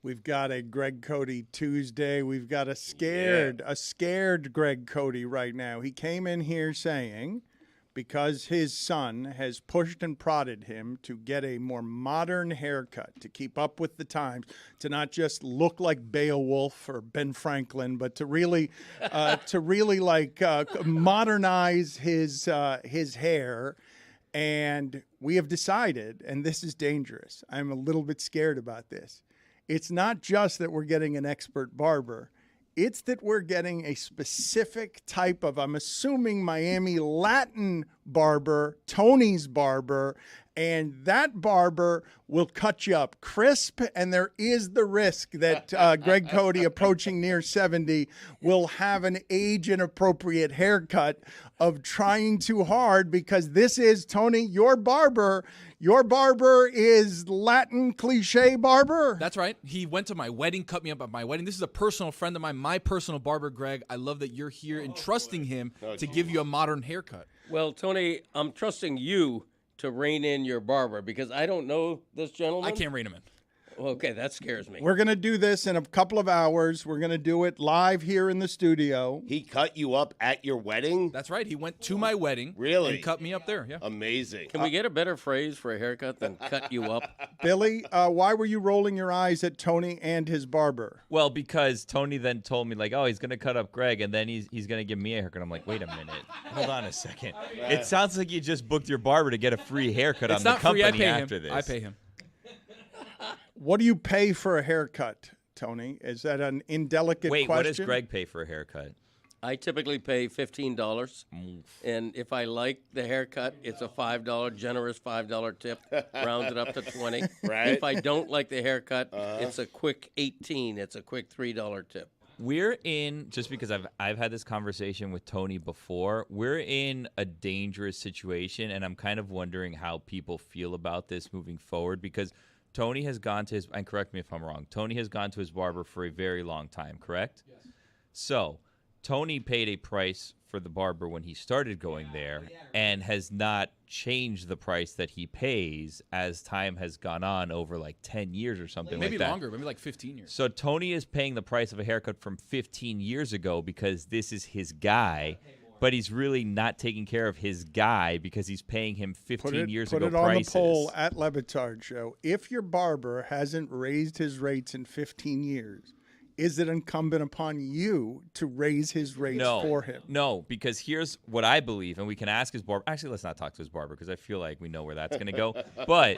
We've got a Greg Cody Tuesday. We've got a scared Greg Cody right now. He came in here saying, because his son has pushed and prodded him to get a more modern haircut, to keep up with the times, to not just look like Beowulf or Ben Franklin, but to really modernize his hair. And we have decided, and this is dangerous, I'm a little bit scared about this. It's not just that we're getting an expert barber. It's that we're getting a specific type of, I'm assuming, Miami Latin barber, Tony's barber, and that barber will cut you up crisp, and there is the risk that Greg Cody, approaching near 70, will have an age-inappropriate haircut of trying too hard, because this is, Tony, your barber. Your barber is Latin cliche barber. That's right. He went to my wedding, cut me up at my wedding. This is a personal friend of mine, my personal barber, Greg. I love that you're here and trusting him to give you a modern haircut. Well, Tony, I'm trusting you to rein in your barber because I don't know this gentleman. I can't rein him in. Okay, that scares me. We're going to do this in a couple of hours. We're going to do it live here in the studio. He cut you up at your wedding? That's right. He went to my wedding. Really? And cut me up there, yeah. Amazing. Can we get a better phrase for a haircut than cut you up? Billy, why were you rolling your eyes at Tony and his barber? Well, because Tony then told me, like, oh, he's going to cut up Greg, and then he's going to give me a haircut. I'm like, wait a minute. Hold on a second. It sounds like you just booked your barber to get a free haircut on the company after this. I pay him. What do you pay for a haircut, Tony? Is that an indelicate question? Wait, what does Greg pay for a haircut? I typically pay $15, and if I like the haircut, it's a $5, generous $5 tip, rounded up to 20. Right. If I don't like the haircut, it's a quick $18. It's a quick $3 tip. We're in, just because I've had this conversation with Tony before, we're in a dangerous situation, and I'm kind of wondering how people feel about this moving forward, because Tony has gone to his, and correct me if I'm wrong, Tony has gone to his barber for a very long time, correct? Yes. So, Tony paid a price for the barber when he started going there and has not changed the price that he pays as time has gone on over like 10 years or something like that. Maybe longer, maybe like 15 years. So, Tony is paying the price of a haircut from 15 years ago because this is his guy. But he's really not taking care of his guy because he's paying him 15 years ago prices. Put it on the poll at Le Batard Show. If your barber hasn't raised his rates in 15 years, is it incumbent upon you to raise his rates for him? No, because here's what I believe, and we can ask his barber. Actually, let's not talk to his barber because I feel like we know where that's going to go. But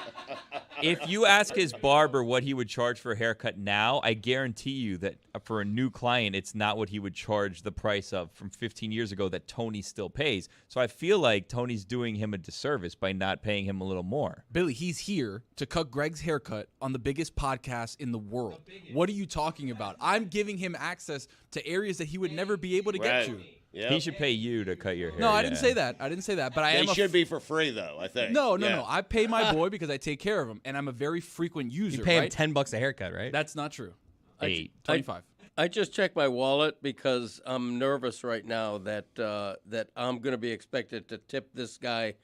if you ask his barber what he would charge for a haircut now, I guarantee you that for a new client, it's not what he would charge the price of from 15 years ago that Tony still pays. So I feel like Tony's doing him a disservice by not paying him a little more. Billy, he's here to cut Greg's haircut on the biggest podcast in the world. What are you talking about? I'm giving him access to areas that he would never be able to get to. Yep. He should pay you to cut your hair. No, I didn't say that. I didn't say that. But I am. They should be for free, though, I think. No. I pay my boy because I take care of him, and I'm a very frequent user. You pay him $10 a haircut, right? That's not true. 25. I just checked my wallet because I'm nervous right now that that I'm going to be expected to tip this guy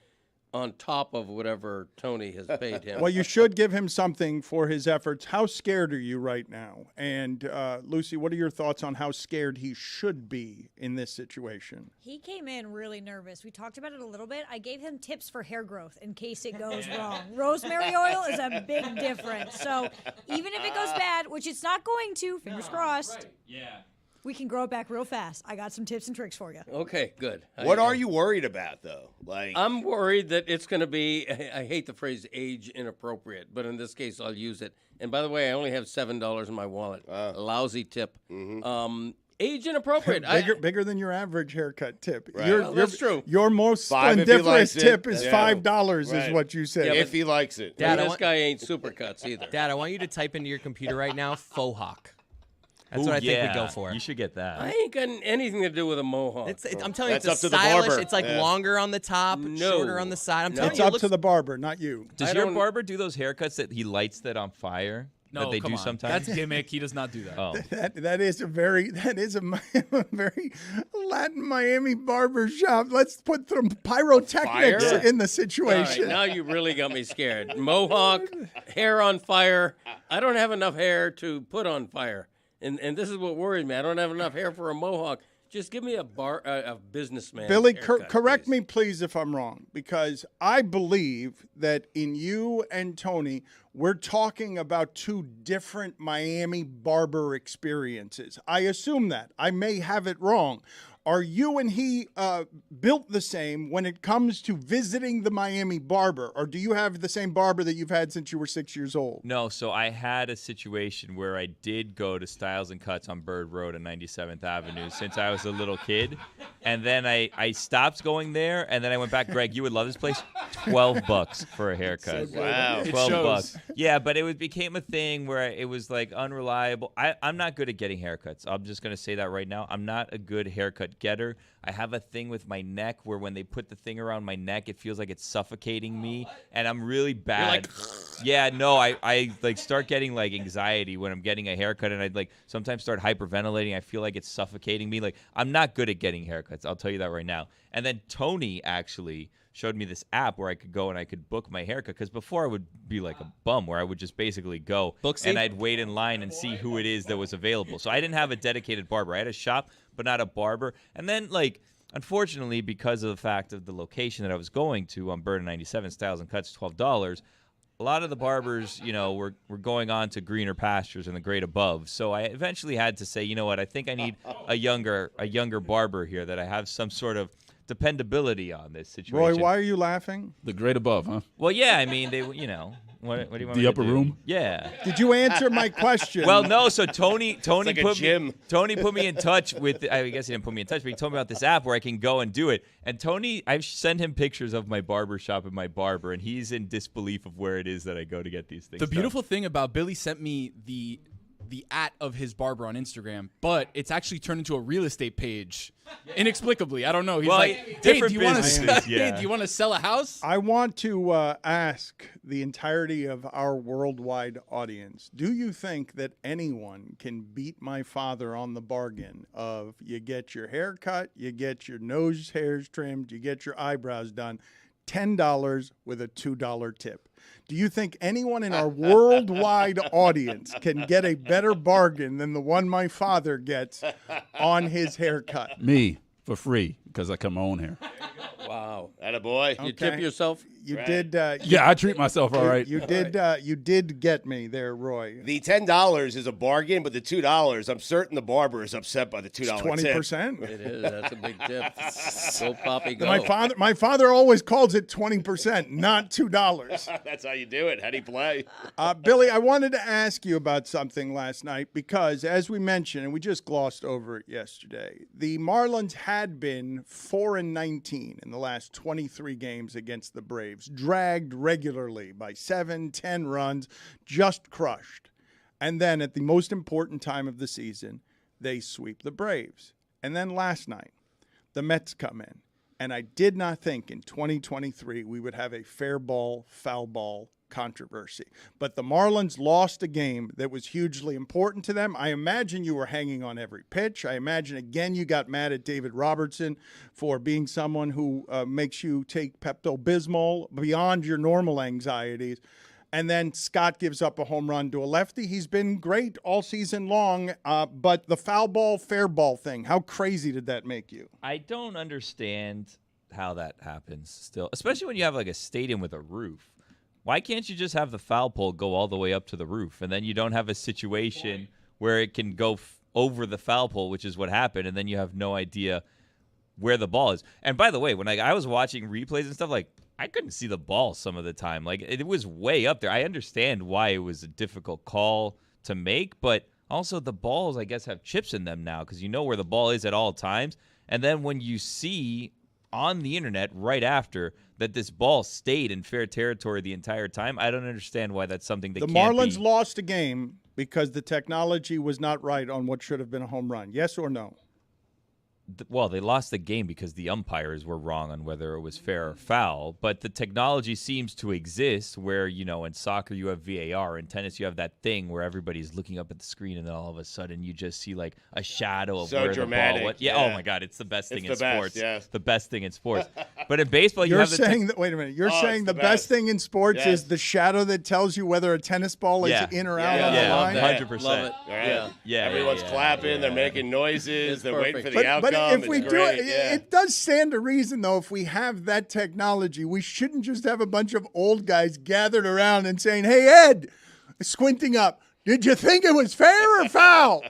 on top of whatever Tony has paid him. Well, you should give him something for his efforts. How scared are you right now? And, Lucy, what are your thoughts on how scared he should be in this situation? He came in really nervous. We talked about it a little bit. I gave him tips for hair growth in case it goes wrong. Rosemary oil is a big difference. So even if it goes bad, which it's not going to, fingers crossed. Right. Yeah. We can grow it back real fast. I got some tips and tricks for you. Okay, good. What are you worried about, though? Like, I'm worried that it's going to be, I hate the phrase age inappropriate, but in this case, I'll use it. And by the way, I only have $7 in my wallet. A lousy tip. Age inappropriate. Bigger than your average haircut tip. Right. That's true. Your most $5 if he likes splendiferous it. tip is Yeah. $5 Right. is what you said. if he likes it. Dad, This guy ain't supercuts either. Dad, I want you to type into your computer right now, faux hawk. That's what I think we go for. You should get that. I ain't got anything to do with a mohawk. I'm telling you, That's it's up to the stylish. barber. It's like longer on the top, shorter on the side. I'm telling It's you, up to the barber, not you. Does your barber do those haircuts that he lights that on fire? No, that they come do on. sometimes? That's gimmick. He does not do that. Oh. That is a very very Latin Miami barber shop. Let's put some pyrotechnics Fire? in the All situation. right, now you really got me scared. Mohawk, hair on fire. I don't have enough hair to put on fire, and this is what worries me. I don't have enough hair for a mohawk. Just give me a businessman. Billy, haircut, correct please. me, please, if I'm wrong, because I believe that in you and Tony, we're talking about two different Miami barber experiences. I assume that. I may have it wrong. Are you and he built the same when it comes to visiting the Miami barber, or do you have the same barber that you've had since you were 6 years old? No, so I had a situation where I did go to Styles and Cuts on Bird Road on 97th Avenue since I was a little kid. And then I stopped going there, and then I went back. Greg, you would love this place. $12 for a haircut. Wow. 12 bucks. Yeah, but it became a thing where it was like unreliable. I'm not good at getting haircuts. I'm just going to say that right now. I'm not a good haircut getter. I have a thing with my neck where when they put the thing around my neck, it feels like it's suffocating me, and I'm really bad. Yeah, no, I like start getting like anxiety when I'm getting a haircut, and I'd like sometimes start hyperventilating. I feel like it's suffocating me. Like, I'm not good at getting haircuts. I'll tell you that right now. And then Tony actually showed me this app where I could go and I could book my haircut, because before I would be like a bum where I would just basically go and I'd wait in line and see who it is that was available. So I didn't have a dedicated barber. I had a shop, but not a barber. And then, like, unfortunately, because of the fact of the location that I was going to on Bird and 97, Styles and Cuts, $12, a lot of the barbers, you know, were going on to greener pastures and the great above. So I eventually had to say, you know what, I think I need a younger barber here, that I have some sort of dependability on this situation. Roy, why are you laughing? The great above, huh? Well, yeah, I mean, they, you know, what do you want me The to upper do? room? Yeah. Did you answer my question? Well, no. So Tony like a put gym. me. Tony put me in touch with. I guess he didn't put me in touch, but he told me about this app where I can go and do it. And Tony, I've sent him pictures of my barber shop and my barber, and he's in disbelief of where it is that I go to get these things. The done. beautiful thing about Billy sent me the @ of his barber on Instagram, but it's actually turned into a real estate page inexplicably. I don't know. He's Well, like, hey, do different you want to businesses, hey, yeah. do you want to sell a house? I want to ask the entirety of our worldwide audience, do you think that anyone can beat my father on the bargain of you get your hair cut, you get your nose hairs trimmed, you get your eyebrows done, $10 with a $2 tip? Do you think anyone in our worldwide audience can get a better bargain than the one my father gets on his haircut? Me, for free, because I cut my own hair. Wow. Attaboy. You tip yourself? You Right. did. Yeah, I treat myself all right. You did get me there, Roy. The $10 is a bargain, but the $2, I'm certain the barber is upset by the $2 tip. 20%. It is. That's a big tip. Go, Poppy, go. My father always calls it 20%, not $2. That's how you do it. How do you play? Billy, I wanted to ask you about something last night because, as we mentioned, and we just glossed over it yesterday, the Marlins had been 4-19 in the last 23 games against the Braves, dragged regularly by 7-10 runs, just crushed. And then at the most important time of the season, they sweep the Braves. And then last night, the Mets come in. And I did not think in 2023 we would have a fair ball, foul ball controversy. But the Marlins lost a game that was hugely important to them. I imagine you were hanging on every pitch. I imagine, again, you got mad at David Robertson for being someone who makes you take Pepto-Bismol beyond your normal anxieties. And then Scott gives up a home run to a lefty. He's been great all season long. But the foul ball, fair ball thing, how crazy did that make you? I don't understand how that happens still, especially when you have like a stadium with a roof. Why can't you just have the foul pole go all the way up to the roof, and then you don't have a situation where it can go over the foul pole, which is what happened, and then you have no idea where the ball is. And by the way, when I was watching replays and stuff, like, I couldn't see the ball some of the time. Like, it was way up there. I understand why it was a difficult call to make, but also the balls, I guess, have chips in them now because you know where the ball is at all times. And then when you see on the internet right after that this ball stayed in fair territory the entire time, I don't understand why that's something that the can't Marlins be. lost a game because the technology was not right on what should have been a home run. Yes or no? well, they lost the game because the umpires were wrong on whether it was fair or foul. But the technology seems to exist where, in soccer you have VAR. In tennis you have that thing where everybody's looking up at the screen and then all of a sudden you just see like a shadow of So where dramatic, the ball went. yeah. Oh, my God. It's the best thing in sports. Yes. The best thing in sports. But in baseball, you You're have the saying that. Wait a minute. You're saying the best thing in sports Yes. is the shadow that tells you whether a tennis ball is in or out on the Yeah, line. 100%. Love it. Right. Yeah, Everyone's yeah, clapping. yeah. They're making noises. It's They're waiting for perfect. the outcome. But if we It's do great. it, yeah. it does stand to reason, though, if we have that technology, we shouldn't just have a bunch of old guys gathered around and saying, "Hey, Ed," squinting up, "did you think it was fair or foul?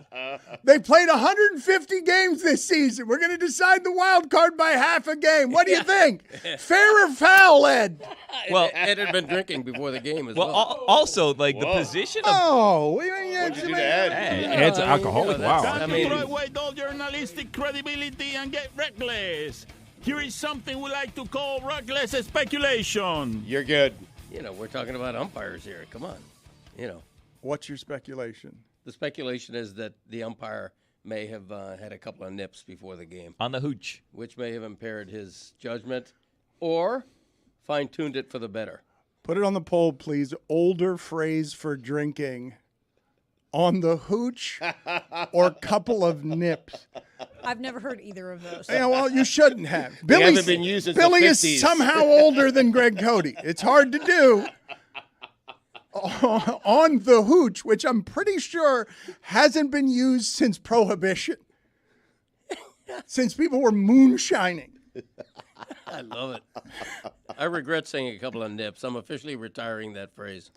They played 150 games this season. We're going to decide the wild card by half a game. What do you think? Fair or foul, Ed?" Well, Ed had been drinking before the game as well. Also, like the position of Oh, What'd you do to Ed? Ed's alcoholic. Wow. I mean, Throw away all journalistic credibility and get reckless. Here is something we like to call reckless speculation. You're good. we're talking about umpires here. Come on. what's your speculation? The speculation is that the umpire may have had a couple of nips before the game, on the hooch. which may have impaired his judgment or fine-tuned it for the better. Put it on the poll, please. Older phrase for drinking. On the hooch or couple of nips? I've never heard either of those. Yeah, well, you shouldn't have. haven't been used since the Billy is 50s. somehow older than Greg Cody. It's hard to do. On the hooch, which I'm pretty sure hasn't been used since Prohibition. Since people were moonshining. I love it. I regret saying a couple of nips. I'm officially retiring that phrase.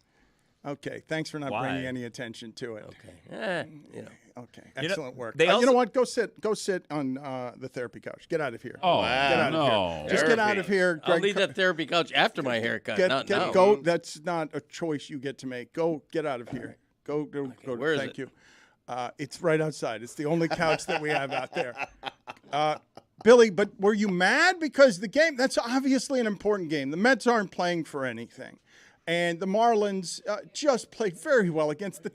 Okay, thanks for not Why? bringing any attention to it. Okay. Okay, excellent work. they You know also- what? Go sit on the therapy couch. Get out of here. Oh, Get out no. of here. Just get out of here. I'll Greg leave that therapy couch after my haircut, not now. Go. That's not a choice you get to make. Go. Get out of here. Go. where is Thank it? you. It's right outside. It's the only couch that we have out there. Billy, but were you mad because the game? That's obviously an important game. The Mets aren't playing for anything, and the Marlins just played very well against the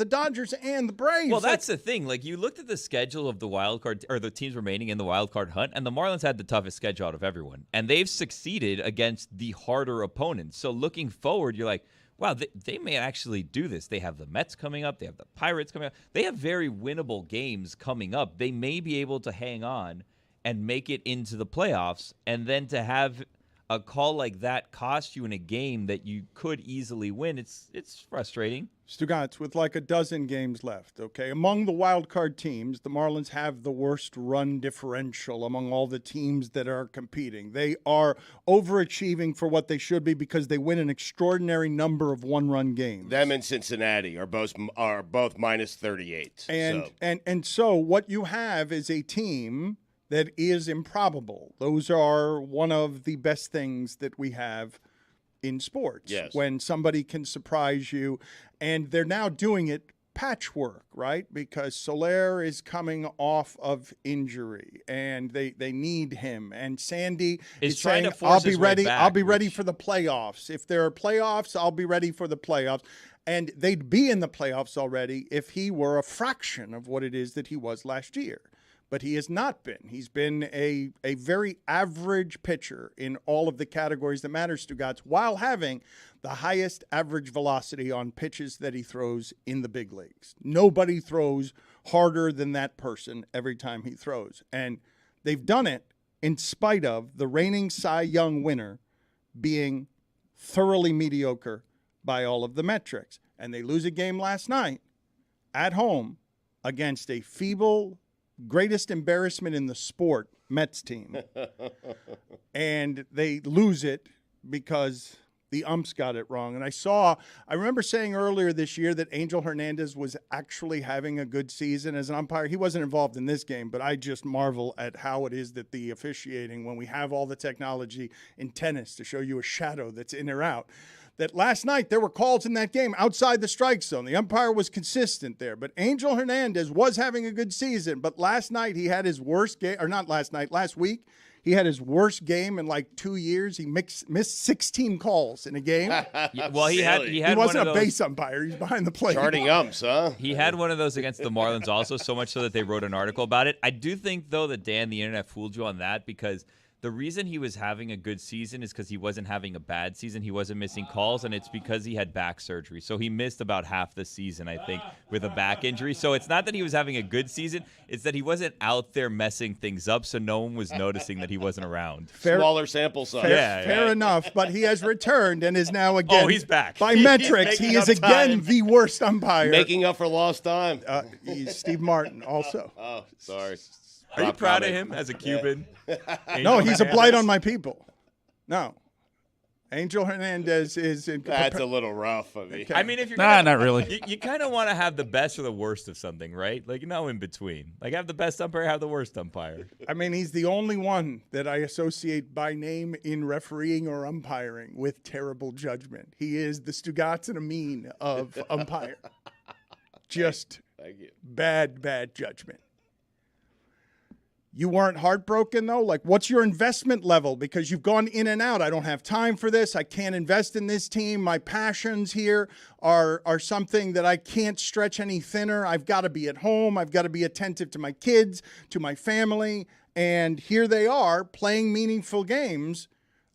Dodgers and the Braves. Well, that's the thing. Like, you looked at the schedule of the wild card, or the teams remaining in the wild card hunt, and the Marlins had the toughest schedule out of everyone. And they've succeeded against the harder opponents. So looking forward, you're like, wow, they may actually do this. They have the Mets coming up. They have the Pirates coming up. They have very winnable games coming up. They may be able to hang on and make it into the playoffs. And then to have a call like that cost you in a game that you could easily win, it's frustrating. Stugotz, with like a dozen games left, okay? Among the wild card teams, the Marlins have the worst run differential among all the teams that are competing. They are overachieving for what they should be because they win an extraordinary number of one-run games. Them and Cincinnati are both minus 38. And so what you have is a team that is improbable. Those are one of the best things that we have in sports. Yes. When somebody can surprise you, and they're now doing it patchwork, right? Because Soler is coming off of injury, and they need him. And Sandy Is is trying saying, to force "I'll be his way ready. back, I'll be ready which- for the playoffs. If there are playoffs, I'll be ready for the playoffs." And they'd be in the playoffs already if he were a fraction of what it is that he was last year. But he has not been. He's been a very average pitcher in all of the categories that matter, Stugotz, while having the highest average velocity on pitches that he throws in the big leagues. Nobody throws harder than that person every time he throws. And they've done it in spite of the reigning Cy Young winner being thoroughly mediocre by all of the metrics. And they lose a game last night at home against a feeble, greatest embarrassment in the sport, Mets team. And they lose it because the umps got it wrong. And I remember saying earlier this year that Angel Hernandez was actually having a good season as an umpire. He wasn't involved in this game, but I just marvel at how it is that the officiating, when we have all the technology in tennis to show you a shadow that's in or out, that last night there were calls in that game outside the strike zone. The umpire was consistent there. But Angel Hernandez was having a good season. But last night he had his worst game, or not last night, last week, he He had his worst game in like 2 years. He missed 16 calls in a game. Well, he He wasn't a base umpire. He's behind the plate. Charting umps, huh? He had one of those against the Marlins also, so much so that they wrote an article about it. I do think, though, that, Dan, the internet fooled you on that because the reason he was having a good season is because he wasn't having a bad season. He wasn't missing calls, and it's because he had back surgery. So he missed about half the season, I think, with a back injury. So it's not that he was having a good season. It's that he wasn't out there messing things up, so no one was noticing that he wasn't around. Smaller sample size. Fair enough, but he has returned and is now again. Oh, he's back. By metrics, he is again the worst umpire. Making up for lost time. He's Steve Martin also. Oh, sorry. Are you proud of him as a Cuban? No, he's a blight on my people. No. Angel Hernandez is in. That's a little rough. I mean, if you're not really. You kind of want to have the best or the worst of something, right? Like, no in between. Like, have the best umpire, have the worst umpire. I mean, he's the only one that I associate by name in refereeing or umpiring with terrible judgment. He is the Stugotz and Amin of umpire. Just Thank you. bad judgment. You weren't heartbroken, though? Like, what's your investment level? Because you've gone in and out. I don't have time for this. I can't invest in this team. My passions here are something that I can't stretch any thinner. I've got to be at home. I've got to be attentive to my kids, to my family. And here they are playing meaningful games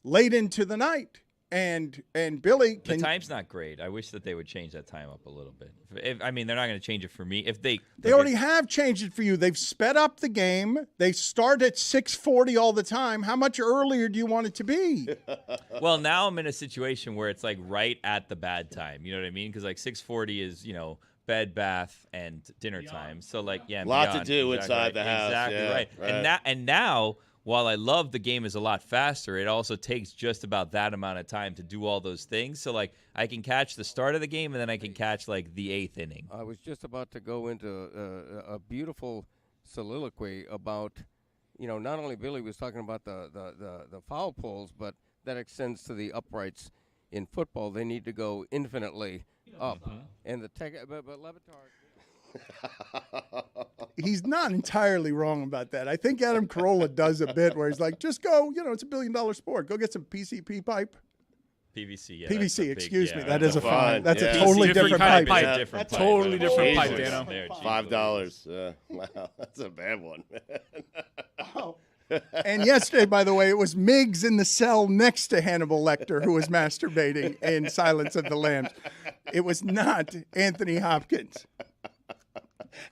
late into the night. And Billy, the time's not great. I wish that they would change that time up a little bit. I mean, they're not going to change it for me. If they already have changed it for you. They've sped up the game. They start at 6:40 all the time. How much earlier do you want it to be? Well, now I'm in a situation where it's like right at the bad time. You know what I mean? Because like 6:40 is, bed, bath, and dinner time. So like, yeah, lot beyond. to do Exactly inside right. the house. Exactly Yeah, right. And now, while I love the game is a lot faster, it also takes just about that amount of time to do all those things. So, like, I can catch the start of the game, and then I can catch, like, the 8th inning. I was just about to go into a beautiful soliloquy about, not only Billy was talking about the foul poles, but that extends to the uprights in football. They need to go infinitely up. And the but Le Batard. He's not entirely wrong about that. I think Adam Carolla does a bit where he's like, just go, it's $1 billion sport. Go get some PCP pipe. PVC, yeah. PVC, excuse me. Yeah, that is a fine. That's yeah. a totally different pipe. Yeah, different pipe. Totally different pipe, Jesus. Dano. $5. Wow, that's a bad one. Oh. And yesterday, by the way, it was Miggs in the cell next to Hannibal Lecter who was masturbating in Silence of the Lambs. It was not Anthony Hopkins.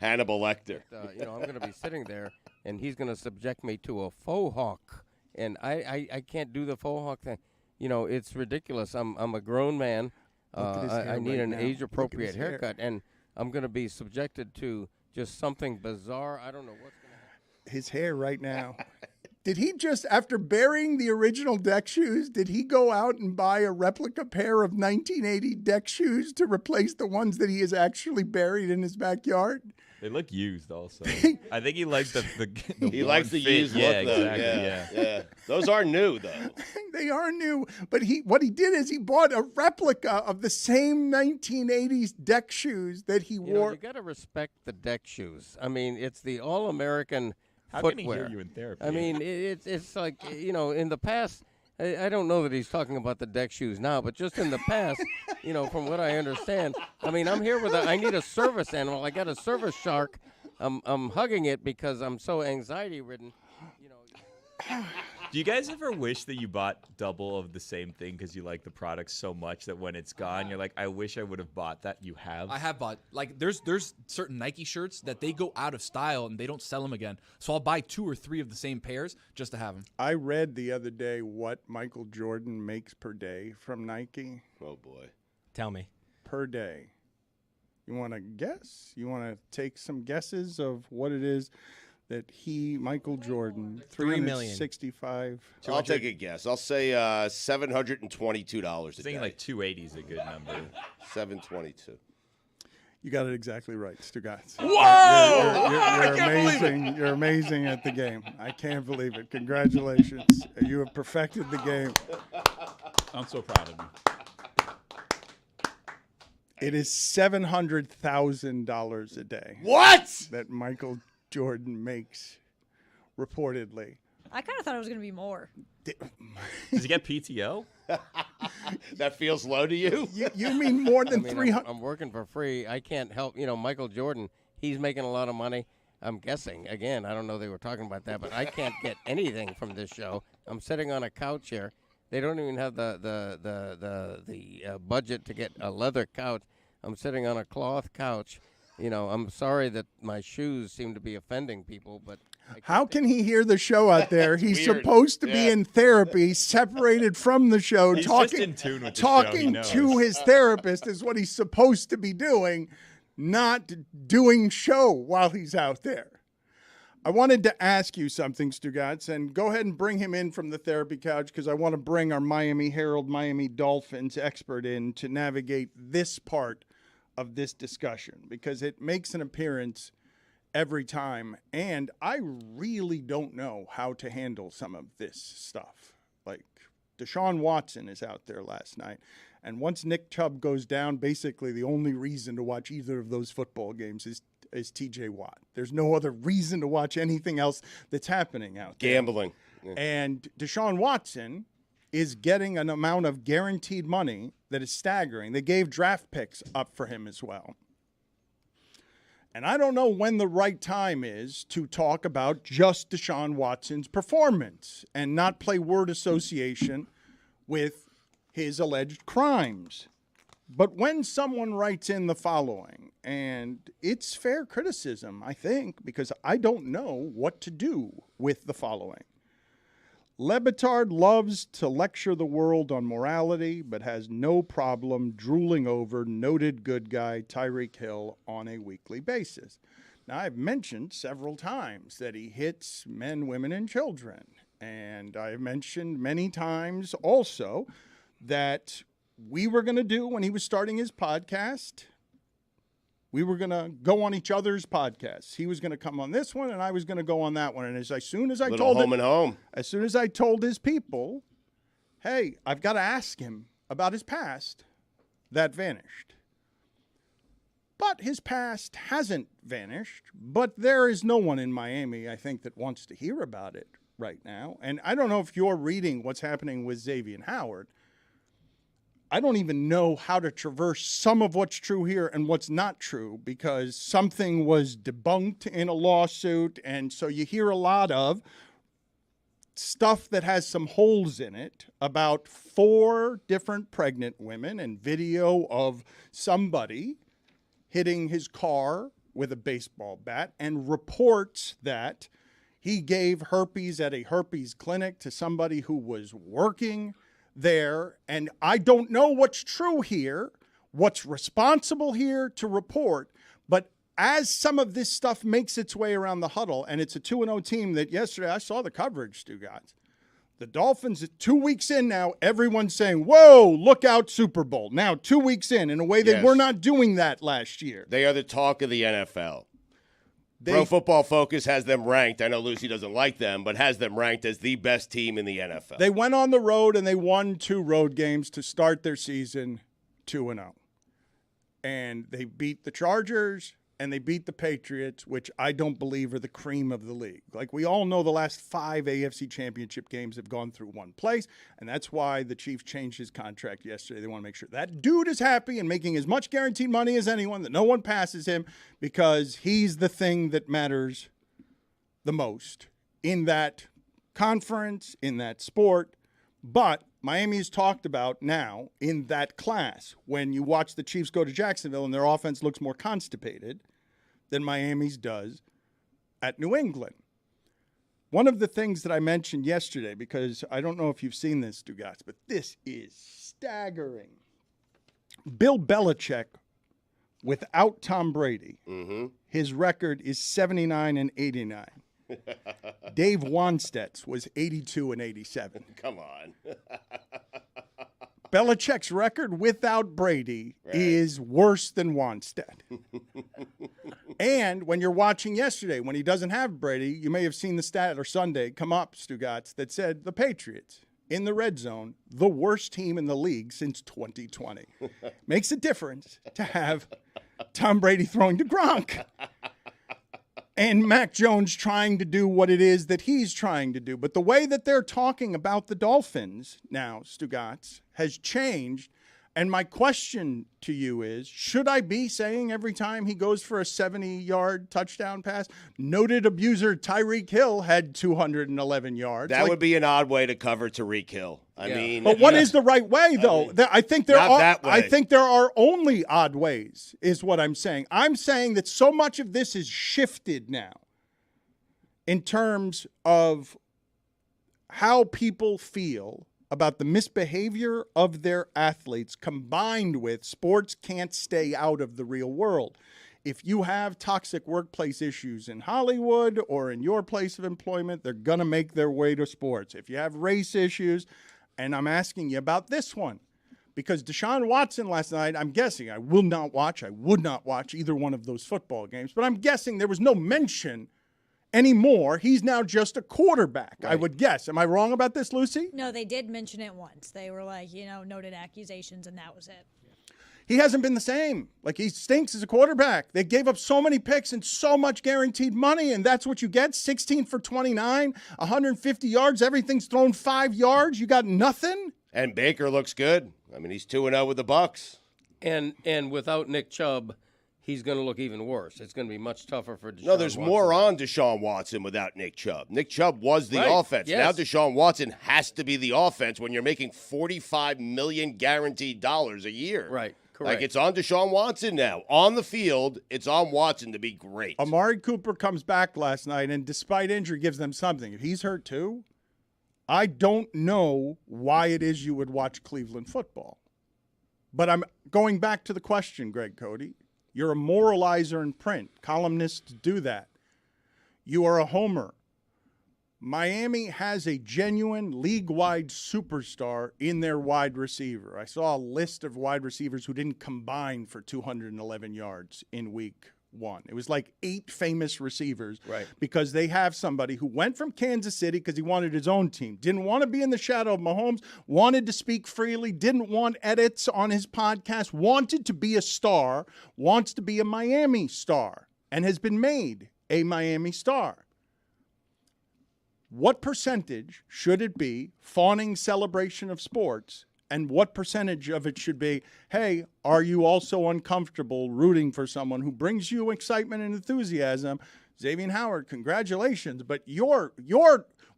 Hannibal Lecter. I'm going to be sitting there, and he's going to subject me to a faux hawk, and I can't do the faux hawk thing. It's ridiculous. I'm a grown man. I need an age-appropriate haircut, and I'm going to be subjected to just something bizarre. I don't know what's going to happen. His hair right now. Did he just, after burying the original deck shoes, did he go out and buy a replica pair of 1980 deck shoes to replace the ones that he has actually buried in his backyard? They look used also. I think he likes the He likes the used look, though. Exactly, yeah. Those are new, though. They are new, but what he did is he bought a replica of the same 1980s deck shoes that he wore. You got to respect the deck shoes. I mean, it's the all-American How footwear. can he hear you in therapy? I mean, it's like, in the past, I don't know that he's talking about the deck shoes now, but just in the past, from what I understand, I mean, I'm here I need a service animal. I got a service shark. I'm hugging it because I'm so anxiety-ridden. Do you guys ever wish that you bought double of the same thing because you like the product so much that when it's gone, you're like, I wish I would have bought that? You have? I have bought. Like, there's certain Nike shirts that they go out of style and they don't sell them again. So I'll buy 2 or 3 of the same pairs just to have them. I read the other day what Michael Jordan makes per day from Nike. Oh, boy. Tell me. Per day. You want to guess? You want to take some guesses of what it is that Michael Jordan, $3 million. 365. I'll take a guess. I'll say $722 I a think day. like 280 is a good number. 722. You got it exactly right, Stugotz. Whoa! You're amazing. You're amazing at the game. I can't believe it. Congratulations. You have perfected the game. I'm so proud of you. It is $700,000 a day. What? That Michael Jordan makes, reportedly. I kind of thought it was going to be more. Does he get PTO? That feels low to you? You mean more than 300? I'm working for free. I can't help. Michael Jordan, he's making a lot of money. I'm guessing. Again, I don't know they were talking about that, but I can't get anything from this show. I'm sitting on a couch here. They don't even have the budget to get a leather couch. I'm sitting on a cloth couch. I'm sorry that my shoes seem to be offending people, but how can he hear the show out there? He's weird. supposed to be in therapy, separated from the show, He's talking, just in tune with the talking show. He to knows. his therapist is what he's supposed to be doing, not doing show while he's out there. I wanted to ask you something, Stugotz, and go ahead and bring him in from the therapy couch because I want to bring our Miami Herald, Miami Dolphins expert in to navigate this part of this discussion because it makes an appearance every time, and I really don't know how to handle some of this stuff. Like Deshaun Watson is out there last night, and once Nick Chubb goes down, basically the only reason to watch either of those football games is TJ Watt. There's no other reason to watch anything else that's happening out there. Gambling. Yeah. And Deshaun Watson is getting an amount of guaranteed money that is staggering. They gave draft picks up for him as well. And I don't know when the right time is to talk about just Deshaun Watson's performance and not play word association with his alleged crimes. But when someone writes in the following, and it's fair criticism, I think, because I don't know what to do with the following. Le Batard loves to lecture the world on morality, but has no problem drooling over noted good guy Tyreek Hill on a weekly basis. Now, I've mentioned several times that he hits men, women, and children. And I've mentioned many times also that we were going to do when he was starting his podcast, we were going to go on each other's podcasts. He was going to come on this one, and I was going to go on that one. And as soon as I told home and home. As soon as I told his people, hey, I've got to ask him about his past, that vanished. But his past hasn't vanished. But there is no one in Miami, I think, that wants to hear about it right now. And I don't know if you're reading what's happening with Xavier Howard. I don't even know how to traverse some of what's true here and what's not true because something was debunked in a lawsuit. And so you hear a lot of stuff that has some holes in it about 4 different pregnant women and video of somebody hitting his car with a baseball bat and reports that he gave herpes at a herpes clinic to somebody who was working there, and I don't know what's true here, what's responsible here to report, but as some of this stuff makes its way around the huddle, and it's a 2-0 team that yesterday, I saw the coverage, Stugotz. The Dolphins, 2 weeks in now, everyone's saying, whoa, look out Super Bowl. Now, 2 weeks in a way they were not doing that last year. They are the talk of the NFL. Pro Football Focus has them ranked. I know Lucy doesn't like them, but has them ranked as the best team in the NFL. They went on the road and they won 2 road games to start their season 2-0. And they beat the Chargers and they beat the Patriots, which I don't believe are the cream of the league. Like we all know, the last 5 AFC championship games have gone through one place, and that's why the Chiefs changed his contract yesterday. They want to make sure that dude is happy and making as much guaranteed money as anyone, that no one passes him, because he's the thing that matters the most in that conference, in that sport. But Miami is talked about now in that class. When you watch the Chiefs go to Jacksonville and their offense looks more constipated than Miami's does at New England. One of the things that I mentioned yesterday, because I don't know if you've seen this, Stugotz, but this is staggering. Bill Belichick, without Tom Brady, his record is 79-89. Dave Wanstett's was 82-87. Come on. Belichick's record without Brady is worse than Wanstedt. And when you're watching yesterday, when he doesn't have Brady, you may have seen the stat or Sunday come up, Stugotz, that said the Patriots in the red zone, the worst team in the league since 2020. Makes a difference to have Tom Brady throwing to Gronk. and Mac Jones trying to do what it is that he's trying to do. But the way that they're talking about the Dolphins now, Stugotz, has changed. And my question to you is, should I be saying every time he goes for a 70-yard touchdown pass, noted abuser Tyreek Hill had 211 yards? That would be an odd way to cover Tyreek Hill. I mean, but what is the right way, though? I think there not are. that way. I think there are only odd ways, is what I'm saying. I'm saying that so much of this is shifted now in terms of how people feel about the misbehavior of their athletes, combined with sports can't stay out of the real world. If you have toxic workplace issues in Hollywood or in your place of employment, they're going to make their way to sports. If you have race issues, and I'm asking you about this one, because Deshaun Watson last night, I'm guessing, I would not watch either one of those football games, but I'm guessing there was no mention anymore. He's now just a quarterback, right. I would guess. Am I wrong about this, Lucy? No, they did mention it once. They were like, noted accusations, and that was it. He hasn't been the same. Like, he stinks as a quarterback. They gave up so many picks and so much guaranteed money, and that's what you get? 16 for 29, 150 yards, everything's thrown 5 yards. You got nothing? And Baker looks good. I mean, he's 2-0 with the Bucs. And without Nick Chubb, he's going to look even worse. It's going to be much tougher for Deshaun No, there's Watson. more on Deshaun Watson without Nick Chubb. Nick Chubb was the offense. Yes. Now Deshaun Watson has to be the offense when you're making $45 million guaranteed dollars a year. Right, correct. Like, it's on Deshaun Watson now. On the field, it's on Watson to be great. Amari Cooper comes back last night, and despite injury, gives them something. If he's hurt too, I don't know why it is you would watch Cleveland football. But I'm going back to the question, Greg Cody. You're a moralizer in print. Columnists do that. You are a homer. Miami has a genuine league-wide superstar in their wide receiver. I saw a list of wide receivers who didn't combine for 211 yards in week 1. It was like 8 famous receivers, right? Because they have somebody who went from Kansas City because he wanted his own team, didn't want to be in the shadow of Mahomes, wanted to speak freely, didn't want edits on his podcast, wanted to be a star, wants to be a Miami star, and has been made a Miami star. What percentage should it be fawning celebration of sports? And what percentage of it should be, hey, are you also uncomfortable rooting for someone who brings you excitement and enthusiasm? Xavier Howard, congratulations. But your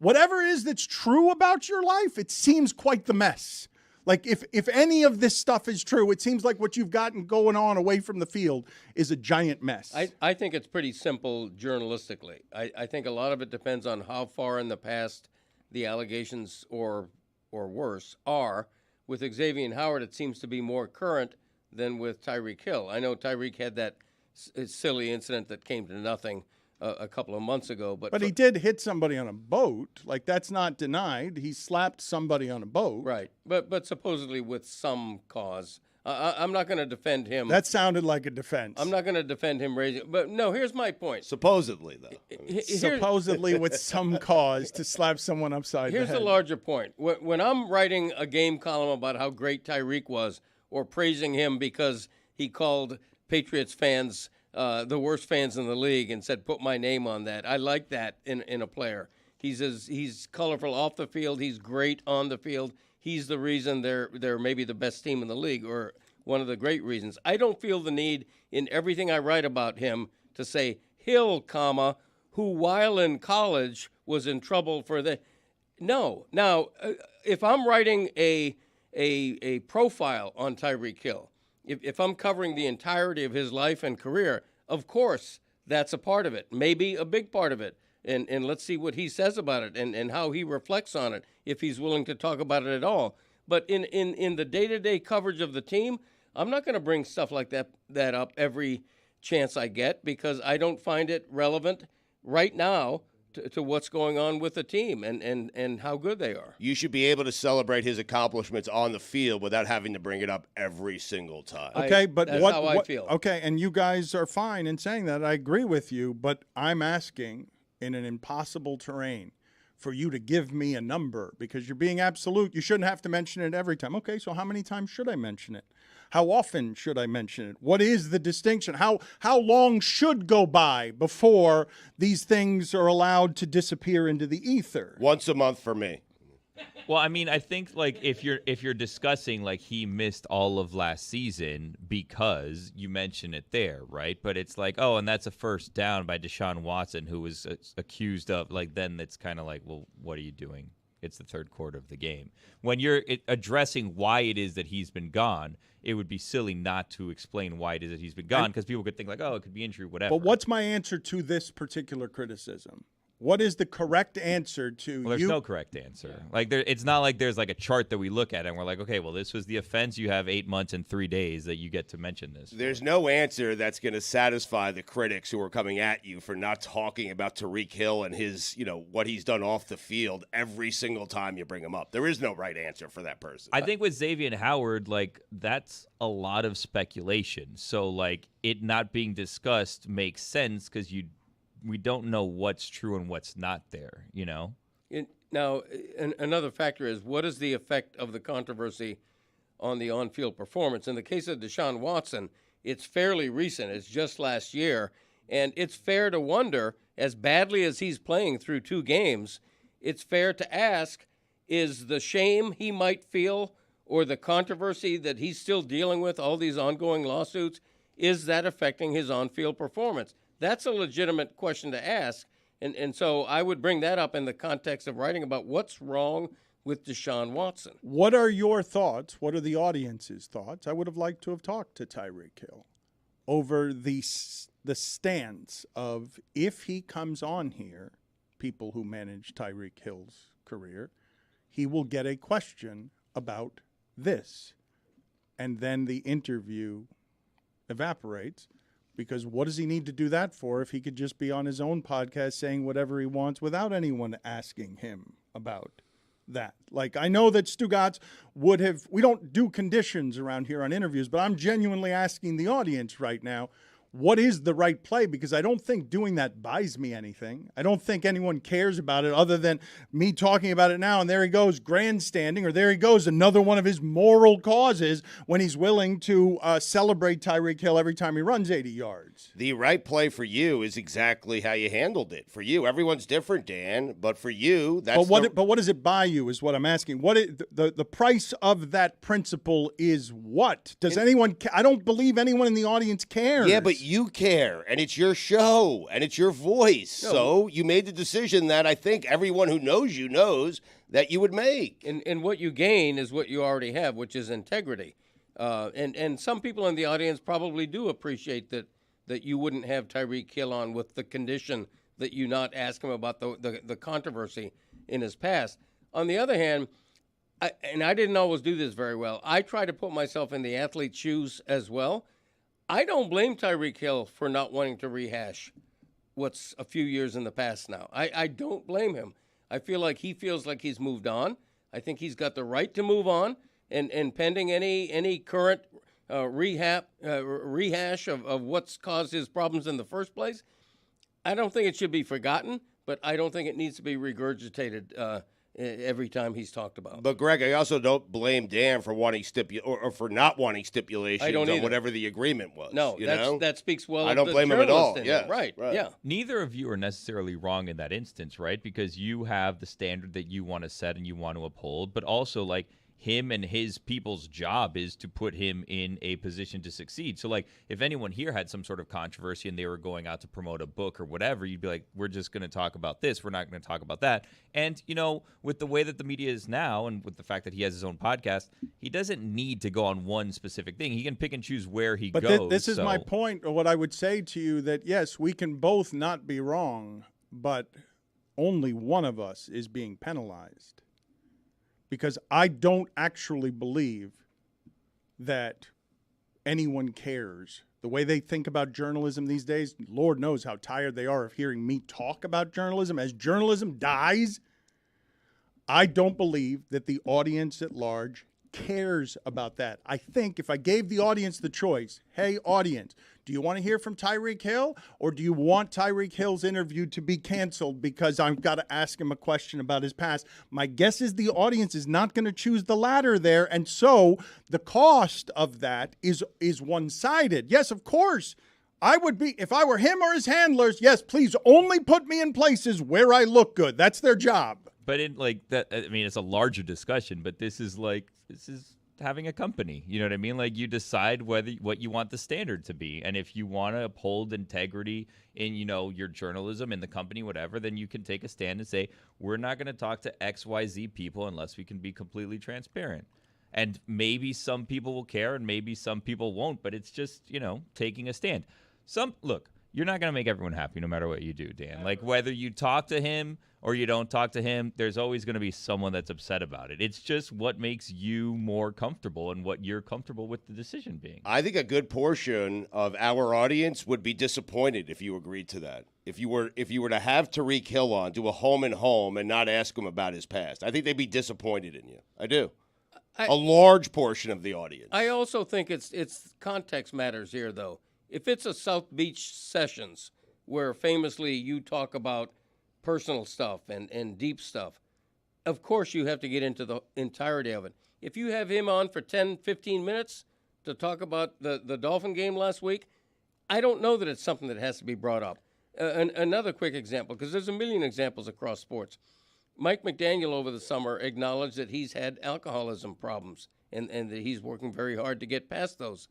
whatever it is that's true about your life, it seems quite the mess. Like, if any of this stuff is true, it seems like what you've gotten going on away from the field is a giant mess. I think it's pretty simple journalistically. I think a lot of it depends on how far in the past the allegations or worse are. With Xavier Howard, it seems to be more current than with Tyreek Hill. I know Tyreek had that silly incident that came to nothing a couple of months ago. But he did hit somebody on a boat. Like, that's not denied. He slapped somebody on a boat. Right. But supposedly with some cause. I'm not going to defend him. That sounded like a defense. I'm not going to defend him raising. But no, here's my point. Supposedly, though. Supposedly with some cause to slap someone upside the head. Here's the larger point. When I'm writing a game column about how great Tyreek was, or praising him because he called Patriots fans the worst fans in the league and said, put my name on that. I like that in a player. He's colorful off the field. He's great on the field. He's the reason they're maybe the best team in the league, or one of the great reasons. I don't feel the need in everything I write about him to say Hill, who while in college was in trouble for the. No. Now, if I'm writing a profile on Tyreek Hill, if I'm covering the entirety of his life and career, of course that's a part of it, maybe a big part of it. And let's see what he says about it and how he reflects on it, if he's willing to talk about it at all. But in the day-to-day coverage of the team, I'm not going to bring stuff like that up every chance I get, because I don't find it relevant right now to what's going on with the team and how good they are. You should be able to celebrate his accomplishments on the field without having to bring it up every single time. Okay, but that's how I feel. Okay, and you guys are fine in saying that. I agree with you, but I'm asking, in an impossible terrain, for you to give me a number because you're being absolute. You shouldn't have to mention it every time. Okay, so how many times should I mention it? How often should I mention it? What is the distinction? How long should go by before these things are allowed to disappear into the ether? Once a month for me. Well, I mean, I think like if you're discussing like he missed all of last season because you mention it there, right? But it's like, oh, and that's a first down by Deshaun Watson, who was accused of, like, then it's kind of like, well, what are you doing? It's the third quarter of the game. When you're addressing why it is that he's been gone, it would be silly not to explain why it is that he's been gone, because people could think like, oh, it could be injury, whatever. But what's my answer to this particular criticism? What is the correct answer to Well, there's no correct answer. Like it's not like there's like a chart that we look at and we're like, okay, well, this was the offense. You have 8 months and 3 days that you get to mention this. There's no answer that's going to satisfy the critics who are coming at you for not talking about Tyreek Hill and his, what he's done off the field every single time you bring him up. There is no right answer for that person. I think with Xavier Howard, like, that's a lot of speculation. So like it not being discussed makes sense because we don't know what's true and what's not there, Now, another factor is, what is the effect of the controversy on the on-field performance? In the case of Deshaun Watson, it's fairly recent. It's just last year. And it's fair to wonder, as badly as he's playing through 2 games, it's fair to ask, is the shame he might feel or the controversy that he's still dealing with, all these ongoing lawsuits, is that affecting his on-field performance? That's a legitimate question to ask, and so I would bring that up in the context of writing about what's wrong with Deshaun Watson. What are your thoughts? What are the audience's thoughts? I would have liked to have talked to Tyreek Hill over the stance of, if he comes on here, people who manage Tyreek Hill's career, he will get a question about this, and then the interview evaporates. Because what does he need to do that for if he could just be on his own podcast saying whatever he wants without anyone asking him about that? Like, I know that Stugotz would have – we don't do conditions around here on interviews, but I'm genuinely asking the audience right now, what is the right play? Because I don't think doing that buys me anything. I don't think anyone cares about it other than me talking about it now. And there he goes grandstanding, or there he goes, another one of his moral causes when he's willing to celebrate Tyreek Hill every time he runs 80 yards. The right play for you is exactly how you handled it. For you, everyone's different, Dan, but for you, that's but what does it buy you is what I'm asking. The price of that principle is what? Does anyone I don't believe anyone in the audience cares. Yeah, but you care, and it's your show, and it's your voice. No. So you made the decision that I think everyone who knows you knows that you would make. And what you gain is what you already have, which is integrity. And some people in the audience probably do appreciate that you wouldn't have Tyreek Hill on with the condition that you not ask him about the controversy in his past. On the other hand, I didn't always do this very well, I try to put myself in the athlete's shoes as well. I don't blame Tyreek Hill for not wanting to rehash what's a few years in the past now. I don't blame him. I feel like he feels like he's moved on. I think he's got the right to move on, and pending any current rehash of what's caused his problems in the first place, I don't think it should be forgotten, but I don't think it needs to be regurgitated every time he's talked about. But Greg, I also don't blame Dan for wanting or for not wanting stipulations on whatever the agreement was. No, that speaks well. I don't blame him at all. Yeah, right. Yeah. Neither of you are necessarily wrong in that instance, right? Because you have the standard that you want to set and you want to uphold, but also like him and his people's job is to put him in a position to succeed. So, like, if anyone here had some sort of controversy and they were going out to promote a book or whatever, you'd be like, we're just going to talk about this. We're not going to talk about that. And, with the way that the media is now and with the fact that he has his own podcast, he doesn't need to go on one specific thing. He can pick and choose where he goes. But this is my point, or what I would say to you, that, yes, we can both not be wrong, but only one of us is being penalized. Because I don't actually believe that anyone cares. The way they think about journalism these days, Lord knows how tired they are of hearing me talk about journalism. As journalism dies, I don't believe that the audience at large cares about that. I think if I gave the audience the choice, hey, audience, Do you want to hear from Tyreek Hill, or do you want Tyreek Hill's interview to be canceled because I've got to ask him a question about his past? My guess is the audience is not going to choose the latter there, and so the cost of that is one-sided. Yes, of course. I would be, if I were him or his handlers, yes, please only put me in places where I look good. That's their job. But in like that, I mean, it's a larger discussion, but this is having a company. You know what I mean? Like, you decide what you want the standard to be. And if you want to uphold integrity in, your journalism in the company, whatever, then you can take a stand and say, we're not going to talk to XYZ people unless we can be completely transparent. And maybe some people will care and maybe some people won't, but it's just, taking a stand. Look, you're not going to make everyone happy no matter what you do, Dan. Like, whether you talk to him or you don't talk to him, there's always going to be someone that's upset about it. It's just what makes you more comfortable and what you're comfortable with the decision being. I think a good portion of our audience would be disappointed if you agreed to that. If you were to have Tyreek Hill on, do a home and home, and not ask him about his past, I think they'd be disappointed in you. I do. A large portion of the audience. I also think it's context matters here, though. If it's a South Beach Sessions where famously you talk about personal stuff and deep stuff, of course you have to get into the entirety of it. If you have him on for 10, 15 minutes to talk about the Dolphin game last week, I don't know that it's something that has to be brought up. Another quick example, because there's a million examples across sports. Mike McDaniel over the summer acknowledged that he's had alcoholism problems and that he's working very hard to get past those.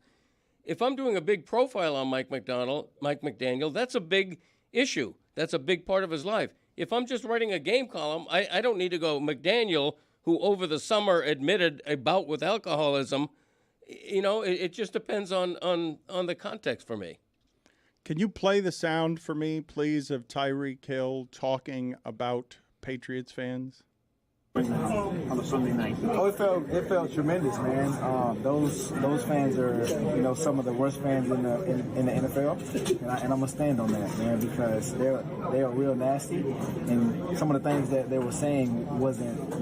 If I'm doing a big profile on Mike McDaniel, that's a big issue. That's a big part of his life. If I'm just writing a game column, I don't need to go, McDaniel, who over the summer admitted a bout with alcoholism. It just depends on the context for me. Can you play the sound for me, please, of Tyreek Hill talking about Patriots fans? On a Sunday night. Oh, it felt tremendous, man. Those fans are, some of the worst fans in the NFL, and I'm gonna stand on that, man, because they are real nasty, and some of the things that they were saying wasn't,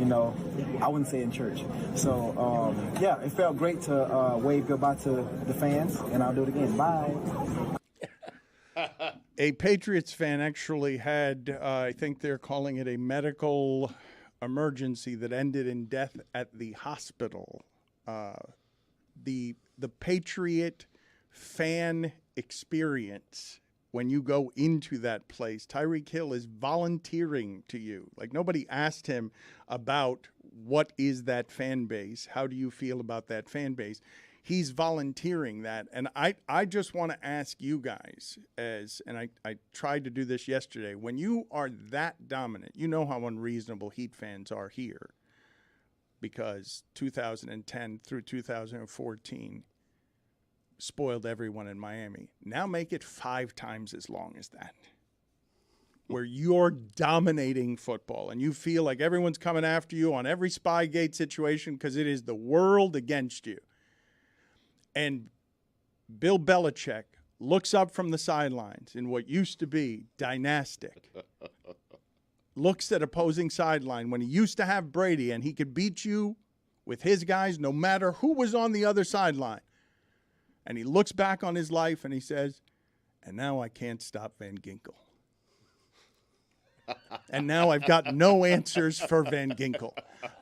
I wouldn't say in church. So it felt great to wave goodbye to the fans, and I'll do it again. Bye. A Patriots fan actually had, I think they're calling it a medical emergency that ended in death at the hospital. The Patriot fan experience, when you go into that place, Tyreek Hill is volunteering to you. Like, nobody asked him about what is that fan base, how do you feel about that fan base. He's volunteering that. And I just want to ask you guys, and I tried to do this yesterday, when you are that dominant, you know how unreasonable Heat fans are here, because 2010 through 2014 spoiled everyone in Miami. Now make it 5 times as long as that, where you're dominating football and you feel like everyone's coming after you on every Spygate situation because it is the world against you. And Bill Belichick looks up from the sidelines in what used to be dynastic, looks at opposing sideline when he used to have Brady and he could beat you with his guys no matter who was on the other sideline. And he looks back on his life and he says, and now I can't stop Van Ginkel. And now I've got no answers for Van Ginkel.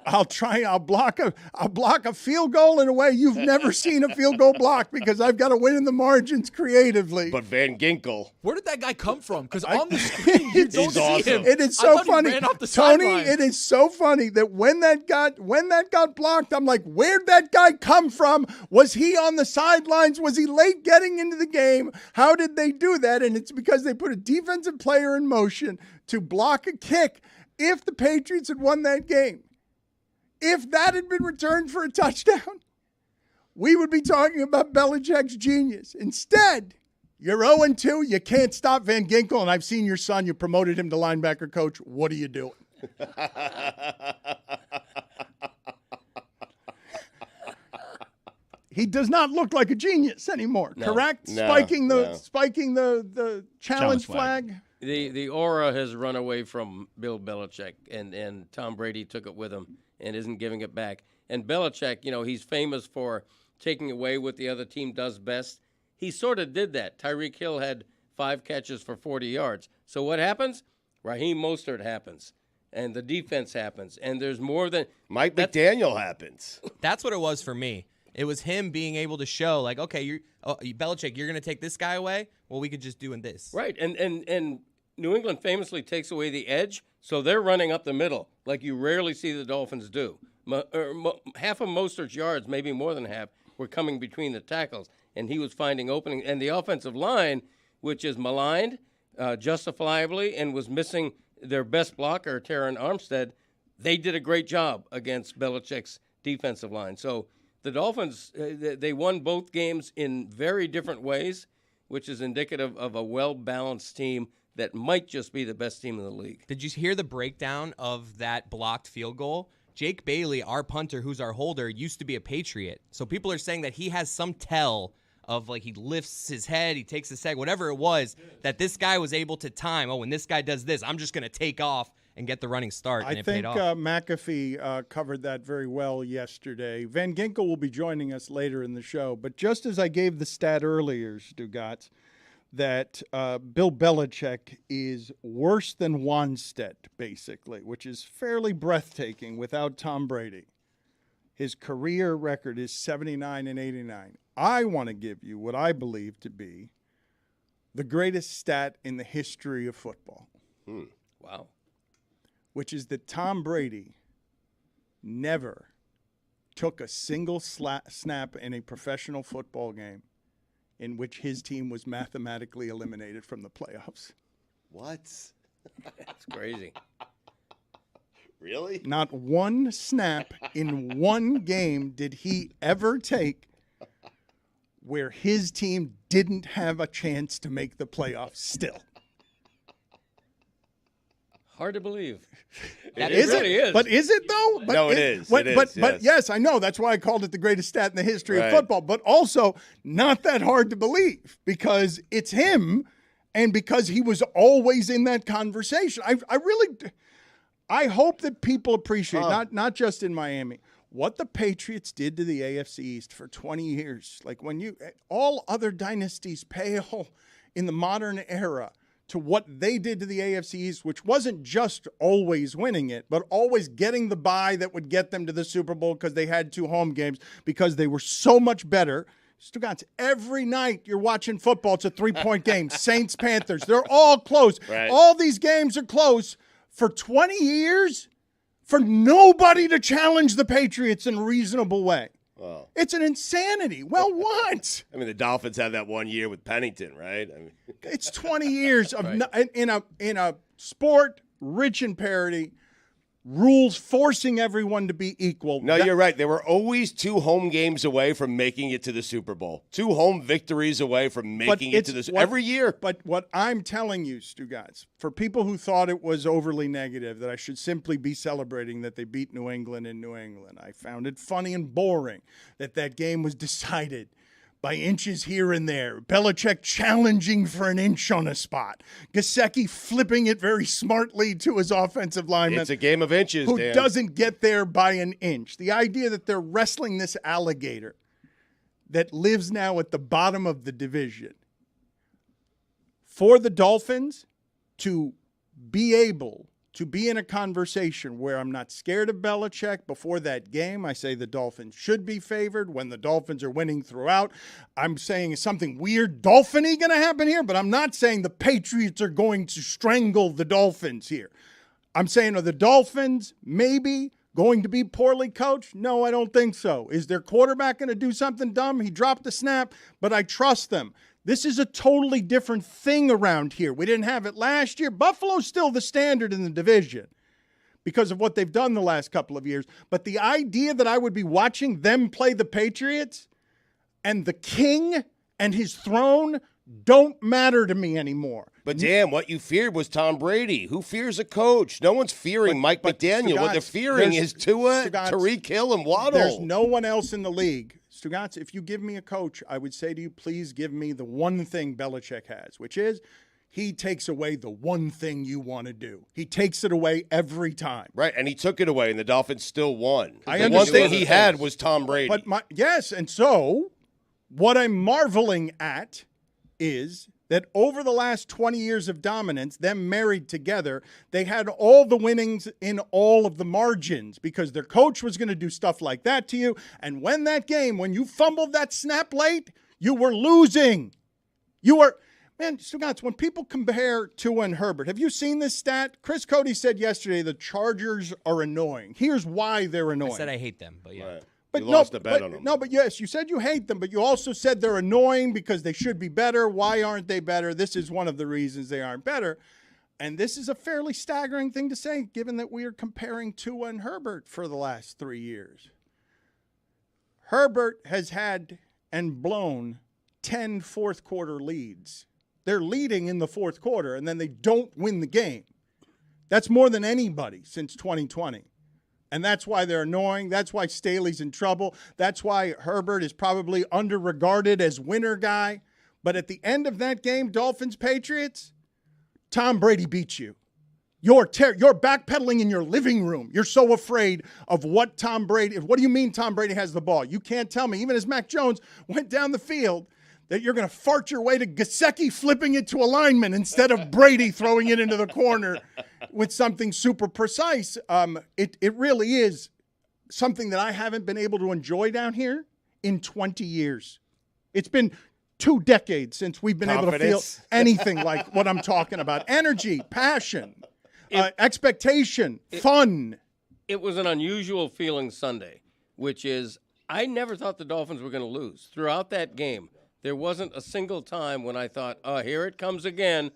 I'll block a field goal in a way you've never seen a field goal block because I've got to win in the margins creatively. But Van Ginkel, where did that guy come from? Because on the screen you don't see awesome. him. It is so funny, Tony. Sideline. It is so funny that when that got blocked, I'm like, where'd that guy come from? Was he on the sidelines? Was he late getting into the game? How did they do that? And it's because they put a defensive player in motion to block a kick. If the Patriots had won that game, if that had been returned for a touchdown, we would be talking about Belichick's genius. Instead, you're 0-2. You can't stop Van Ginkel, and I've seen your son. You promoted him to linebacker coach. What are you doing? He does not look like a genius anymore, correct? No, spiking the challenge flag. The aura has run away from Bill Belichick, and Tom Brady took it with him and isn't giving it back. And Belichick, he's famous for taking away what the other team does best. he sort of did that. Tyreek Hill had 5 catches for 40 yards. So what happens? Raheem Mostert happens, and the defense happens, and there's more than Mike McDaniel happens. That's what it was for me. It was him being able to show, like, okay, Belichick, you're going to take this guy away? Well, we could just do this. Right, and New England famously takes away the edge, so they're running up the middle like you rarely see the Dolphins do. Half of Mostert's yards, maybe more than half, were coming between the tackles, and he was finding opening. And the offensive line, which is maligned justifiably and was missing their best blocker, Terran Armstead, they did a great job against Belichick's defensive line. So the Dolphins, they won both games in very different ways, which is indicative of a well-balanced team that might just be the best team in the league. Did you hear the breakdown of that blocked field goal? Jake Bailey, our punter, who's our holder, used to be a Patriot. So people are saying that he has some tell of, like, he lifts his head, he takes his head, whatever it was, that this guy was able to time. Oh, when this guy does this, I'm just going to take off and get the running start, and I it think paid off. McAfee covered that very well yesterday. Van Ginkel will be joining us later in the show, but just as I gave the stat earlier, Stugotz, that Bill Belichick is worse than Wanstead, basically, which is fairly breathtaking without Tom Brady. His career record is 79-89. I want to give you what I believe to be the greatest stat in the history of football. Wow. Which is that Tom Brady never took a single snap in a professional football game in which his team was mathematically eliminated from the playoffs. What? That's crazy. Really? Not one snap in one game did he ever take where his team didn't have a chance to make the playoffs still. Hard to believe. It really is. But is it, though? But No, it is. But, It is, but yes, I know. That's why I called it the greatest stat in the history of football. But also not that hard to believe because it's him and because he was always in that conversation. I hope that people appreciate, not just in Miami, what the Patriots did to the AFC East for 20 years. Like all other dynasties pale in the modern era to what they did to the AFC East, which wasn't just always winning it, but always getting the bye that would get them to the Super Bowl because they had 2 home games because they were so much better. Stugotz, every night you're watching football, it's a 3-point game. Saints, Panthers, they're all close. Right. All these games are close for 20 years for nobody to challenge the Patriots in a reasonable way. Wow. It's an insanity. Well, what? I mean, the Dolphins had that one year with Pennington, right? I mean, It's 20 years of in a sport rich in parity, rules forcing everyone to be equal. no, you're right. They were always 2 home games away from making it to the Super Bowl. 2 home victories away from making it to the every year. But what I'm telling you, Stugotz, for people who thought it was overly negative, that I should simply be celebrating that they beat New England in New England, I found it funny and boring that game was decided by inches here and there. Belichick challenging for an inch on a spot. Gesicki flipping it very smartly to his offensive lineman. It's a game of inches, who Dan. doesn't get there by an inch. The idea that they're wrestling this alligator that lives now at the bottom of the division. For the Dolphins to be able to be in a conversation where I'm not scared of Belichick. Before that game, I say the Dolphins should be favored. When the Dolphins are winning throughout, I'm saying is something weird Dolphin-y going to happen here, but I'm not saying the Patriots are going to strangle the Dolphins here. I'm saying, are the Dolphins maybe going to be poorly coached? No, I don't think so. Is their quarterback going to do something dumb? He dropped the snap, but I trust them. This is a totally different thing around here. We didn't have it last year. Buffalo's still the standard in the division because of what they've done the last couple of years. But the idea that I would be watching them play the Patriots and the king and his throne don't matter to me anymore. But, Dan, what you feared was Tom Brady. Who fears a coach? No one's fearing Mike McDaniel. What they're fearing is Tua, Tyreek Hill, and Waddle. There's no one else in the league. Stugotz, if you give me a coach, I would say to you, please give me the one thing Belichick has, which is he takes away the one thing you want to do. He takes it away every time. Right, and he took it away, and the Dolphins still won. I The one thing he had was Tom Brady. But yes, and so What I'm marveling at is that over the last 20 years of dominance, them married together, they had all the winnings in all of the margins because their coach was going to do stuff like that to you. And when you fumbled that snap late, you were losing. Man, Stugotz, when people compare Tua and Herbert, have you seen this stat? Chris Cody said yesterday the Chargers are annoying. Here's why they're annoying. I said I hate them, but yeah. Right. But You lost the bet on them. No, but yes, you said you hate them, but you also said they're annoying because they should be better. Why aren't they better? This is one of the reasons they aren't better. And this is a fairly staggering thing to say, given that we are comparing Tua and Herbert for the last 3 years. Herbert has had and blown 10 fourth-quarter leads. They're leading in the fourth quarter, and then they don't win the game. That's more than anybody since 2020. And that's why they're annoying. That's why Staley's in trouble. That's why Herbert is probably under-regarded as winner guy. But at the end of that game, Dolphins-Patriots, Tom Brady beats you. You're backpedaling in your living room. You're so afraid of what Tom Brady – what do you mean Tom Brady has the ball? You can't tell me, even as Mac Jones went down the field, that you're going to fart your way to Gesicki flipping it to a lineman instead of Brady throwing it into the corner with something super precise. It really is something that I haven't been able to enjoy down here in 20 years. It's been 2 decades since we've been able to feel anything like what I'm talking about. Energy, passion, expectation, fun. It was an unusual feeling Sunday, which is I never thought the Dolphins were going to lose. Throughout that game, there wasn't a single time when I thought, oh, here it comes again.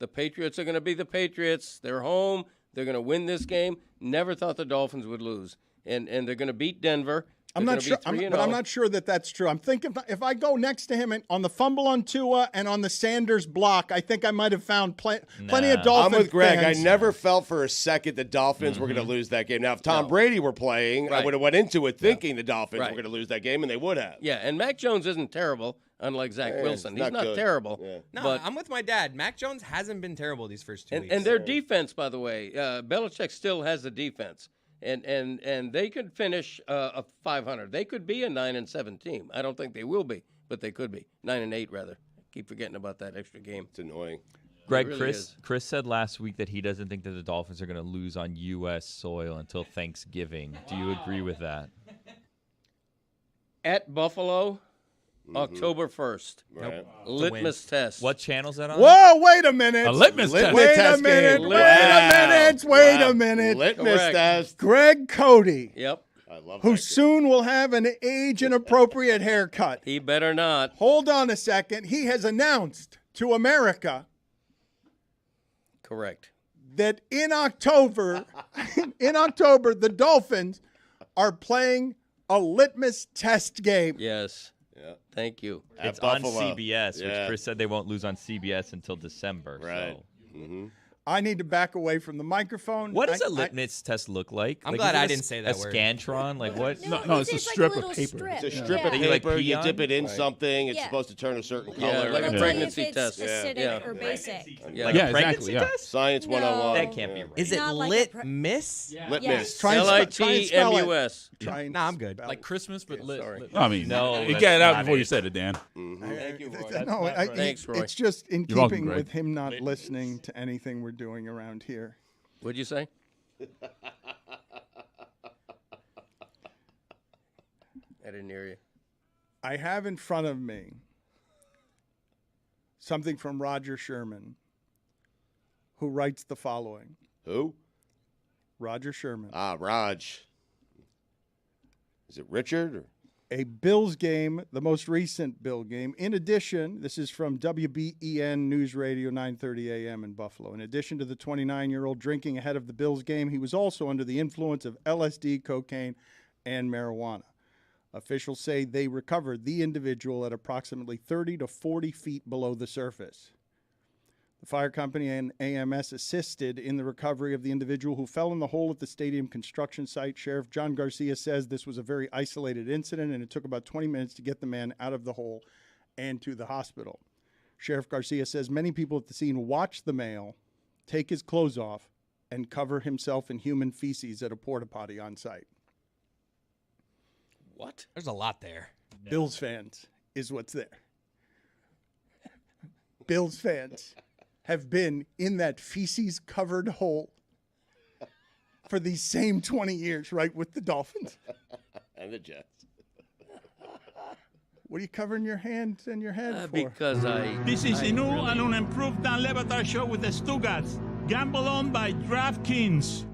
The Patriots are going to be the Patriots. They're home. They're going to win this game. Never thought the Dolphins would lose. And they're going to beat Denver. I'm not sure, but I'm not sure that that's true. I'm thinking if I go next to him on the fumble on Tua and on the Sanders block, I think I might have found plenty of Dolphins. I'm with Greg. fans. I never felt for a second the Dolphins were going to lose that game. Now, if Tom Brady were playing, I would have went into it thinking the Dolphins were going to lose that game, and they would have. Yeah, and Mac Jones isn't terrible, unlike Zach Wilson. He's not terrible. Yeah. No, but I'm with my dad. Mac Jones hasn't been terrible these first 2 weeks. And their defense, by the way, Belichick still has the defense. And they could finish a 500. They could be a 9-7 team. I don't think they will be, but they could be 9-8 rather. Keep forgetting about that extra game. It's annoying. Greg, really Chris said last week that he doesn't think that the Dolphins are going to lose on U.S. soil until Thanksgiving. Do you agree with that? At Buffalo, October 1st. Right. Litmus test. What channel's that on? Whoa, wait a minute. A litmus test. Wait a test minute. game. Wait a minute. Litmus Correct. test. Greg Cody, Yep. I love who that. soon will have an age-inappropriate haircut. He better not. Hold on a second. He has announced to America Correct. that in October, the Dolphins are playing a litmus test game. Yes. Yeah. Thank you. It's At on Buffalo. CBS, Yeah. which Chris said they won't lose on CBS until December. Right. So. I need to back away from the microphone. What does a litmus test look like? I'm Like, glad is it I a didn't say that a word. Scantron? Like what? No, it's a like strip of little paper. strip. It's a strip of That you, like, paper. pee You on? dip it in Right. something. It's Yeah. supposed to turn a certain Yeah, color. like a Let's pregnancy see if test. it's acidic Yeah. or basic. Yeah. Like Yeah, a pregnancy exactly, yeah. test? Science 101. That can't be right. Is it Not like a litmus? Litmus. Yes. Try and spell it. LITMUS. Try and Nah, I'm good. spell Like it. Christmas, but lit. sorry. lit. I mean, No, you that's got it out not before you it. said it, Dan. Thank you, Roy. No, Thanks, Roy. it's just in You're welcome, keeping Greg. with him not listening to anything we're doing around here. What'd you say? I didn't hear you. I have in front of me something from Roger Sherman, who writes the following. Who? Roger Sherman. Raj. Is it Richard? Or? A Bills game, the most recent Bill game. In addition, this is from WBEN News Radio 9:30 a.m. in Buffalo. In addition to the 29-year-old drinking ahead of the Bills game, he was also under the influence of LSD, cocaine, and marijuana. Officials say they recovered the individual at approximately 30 to 40 feet below the surface. The fire company and AMS assisted in the recovery of the individual who fell in the hole at the stadium construction site. Sheriff John Garcia says this was a very isolated incident, and it took about 20 minutes to get the man out of the hole and to the hospital. Sheriff Garcia says many people at the scene watched the male take his clothes off and cover himself in human feces at a porta potty on site. What? There's a lot there. Bills fans, is what's there. Bills fans have been in that feces-covered hole for these same 20 years, right, with the Dolphins. And the Jets. What are you covering your hands and your head for? Because This is a new and unimproved Dan Le Batard Show with the Stugotz. Gamble on by DraftKings.